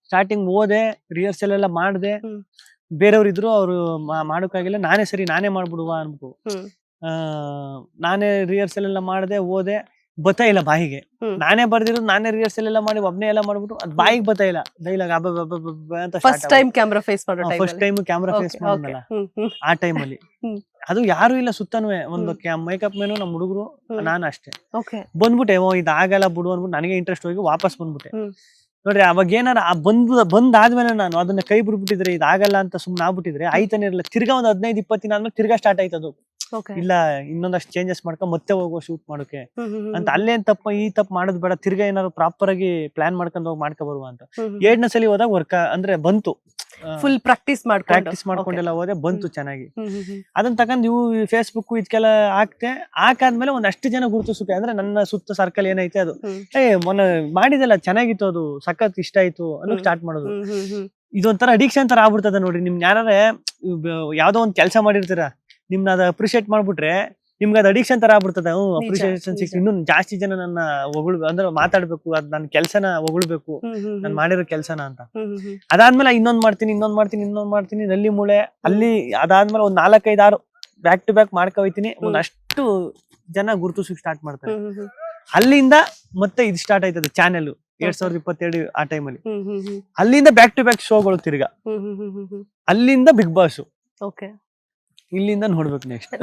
Starting ಓದೆ, rehearsal ಎಲ್ಲ ಮಾಡ್ದೆ. ಬೇರೆಯವ್ರು ಇದ್ರು, ಅವ್ರು ಮಾಡೋಕ್ಕಾಗಿಲ್ಲ. ನಾನೇ ಮಾಡ್ಬಿಡುವ ಅನ್ಬಿಟ್ಟು ನಾನೇ ರಿಹರ್ಸಲ್ ಎಲ್ಲ ಮಾಡ್ದೆ, ಓದೆ. ಬತ್ತಾ ಇಲ್ಲ ಬಾಯಿಗೆ. ನಾನೇ ಬರ್ದಿರೋದು, ನಾನೇ ರಿಹರ್ಸಲ್ ಎಲ್ಲ ಮಾಡಿ ಒಬ್ನೇ ಎಲ್ಲ ಮಾಡ್ಬಿಟ್ಟು ಅದ್ ಬಾಯಿಗೆ ಬತ್ತಾ ಇಲ್ಲ. ಡೈಲಾಗ್ ಅಂತ ಫಸ್ಟ್ ಟೈಮ್ ಕ್ಯಾಮ್ರಾ ಫೇಸ್ ಮಾಡೋ ಫಸ್ಟ್ ಟೈಮ್ ಕ್ಯಾಮ್ರಾ ಫೇಸ್ ಮಾಡೋದಲ್ಲ ಆ ಟೈಮಲ್ಲಿ. ಅದು ಯಾರು ಇಲ್ಲ ಸುತ್ತನೂ. ಒಂದು ಮೇಕಪ್ ಮ್ಯಾನು, ನಮ್ಮ ಹುಡುಗರು, ನಾನು ಅಷ್ಟೇ. ಬಂದ್ಬಿಟ್ಟೆ ಇದಾಗಲ್ಲ ಬಿಡು ಅನ್ಬಿಟ್ಟು ನನಗೆ ಇಂಟ್ರೆಸ್ಟ್ ಹೋಗಿ ವಾಪಸ್ ಬಂದ್ಬಿಟ್ಟೆ. ನೋಡ್ರಿ, ಅವಾಗ ಏನಾರ ಬಂದಾದ್ಮೇಲೆ ನಾನು ಅದನ್ನ ಕೈ ಬಿಡ್ಬಿಟ್ಟಿದ್ರೆ, ಇದಾಗಲ್ಲ ಅಂತ ಸುಮ್ನೆ ಆಗ್ಬಿಟ್ಟಿದ್ರೆ ಆಯ್ತಾನೆ ಇರಲ್ಲ. ತಿರ್ಗಾ ಒಂದ್ 15-20 ದಿನ ಆದ್ಮೇಲೆ ತಿರ್ಗಾ ಸ್ಟಾರ್ಟ್ ಆಯ್ತದು. ಇಲ್ಲ, ಇನ್ನೊಂದಷ್ಟು ಚೇಂಜಸ್ ಮಾಡ್ಕೊಂಡ್ ಮತ್ತೆ ಹೋಗೋ ಶೂಟ್ ಮಾಡೋಕೆ ಅಂತ. ಅಲ್ಲೇನ್ ತಪ್ಪು ಮಾಡೋದು ಬೇಡ, ತಿರ್ಗಾ ಏನಾದ್ರು ಪ್ರಾಪರ್ ಆಗಿ ಪ್ಲಾನ್ ಮಾಡ್ಕೊಂಡು ಹೋಗಿ ಮಾಡ್ಕೊ ಬರುವ ಅಂತ. 2ನೇ ಸಲ ಹೋದಾಗ ವರ್ಕ್ ಅಂದ್ರೆ ಬಂತು. ಫುಲ್ ಪ್ರಾಕ್ಟೀಸ್ ಮಾಡ್ಕೊಂಡೆಲ್ಲ ಹೋದೆ, ಬಂತು ಚೆನ್ನಾಗಿ. ಅದನ್ನ ತಕೊಂಡ್ ಇವು ಫೇಸ್ಬುಕ್ ಇದಕ್ಕೆಲ್ಲ ಹಾಕಾದ್ಮೇಲೆ ಒಂದಷ್ಟು ಜನ ಗುರುತಿಸುತ್ತೆ. ಅಂದ್ರೆ ನನ್ನ ಸುತ್ತ ಸರ್ಕಲ್ ಏನೈತೆ ಅದು, ಮೊನ್ನೆ ಮಾಡಿದೆಲ್ಲ ಚೆನ್ನಾಗಿತ್ತು, ಅದು ಸಖತ್ ಇಷ್ಟ ಆಯ್ತು ಅನ್ನೋ ಸ್ಟಾರ್ಟ್ ಮಾಡೋದು. ಇದೊಂಥರ ಅಡಿಕ್ಷನ್ ತರ ಆಗ್ಬಿಡ್ತದ ನೋಡ್ರಿ. ನಿಮ್ ಯಾರೇ ಯಾವ್ದೋ ಒಂದ್ ಕೆಲಸ ಮಾಡಿರ್ತೀರ, ನಿಮ್ನ ಅದ ಅಪ್ರಿಶಿಯೇಟ್ ಮಾಡ್ಬಿಟ್ರೆ ನಿಮ್ಗೆ ಅದು ಅಡಿಕ್ಷನ್ ತರ ಆಗ್ಬಿಡ್ತದೆ. ಅಪ್ರಿಶಿಯೇಷನ್ ಸಿಕ್ಸ್ ಇನ್ನೂ ಜಾಸ್ತಿ ಜನ ನನ್ನ ಅಂದ್ರೆ ಮಾತಾಡ್ಬೇಕು, ಅದ್ ನನ್ನ ಕೆಲ್ಸನ ಹೊಗಳ್ಬೇಕು, ನಾನು ಮಾಡಿರೋ ಕೆಲ್ಸನ ಅಂತ. ಅದಾದ್ಮೇಲೆ ಇನ್ನೊಂದ್ ಮಾಡ್ತೀನಿ ನಲ್ಲಿ ಮೂಳೆ ಅಲ್ಲಿ. ಅದಾದ್ಮೇಲೆ ಒಂದ್ 4-5-6 ಬ್ಯಾಕ್ ಟು ಬ್ಯಾಕ್ ಮಾಡ್ಕೋಯ್ತೀನಿ. ಒಂದಷ್ಟು ಜನ ಗುರುತಿಸಕ್ ಸ್ಟಾರ್ಟ್ ಮಾಡ್ತಾರೆ. ಅಲ್ಲಿಂದ ಮತ್ತೆ ಇದು ಸ್ಟಾರ್ಟ್ ಆಯ್ತದೆ ಚಾನೆಲ್ 2022 ಆ ಟೈಮಲ್ಲಿ. ಅಲ್ಲಿಂದ ಬ್ಯಾಕ್ ಟು ಬ್ಯಾಕ್ ಶೋಗಳು ತಿರ್ಗಾ. ಅಲ್ಲಿಂದ ಬಿಗ್ ಬಾಸ್. ಇಲ್ಲಿಂದ ನೋಡ್ಬೇಕು ನೆಕ್ಸ್ಟ್.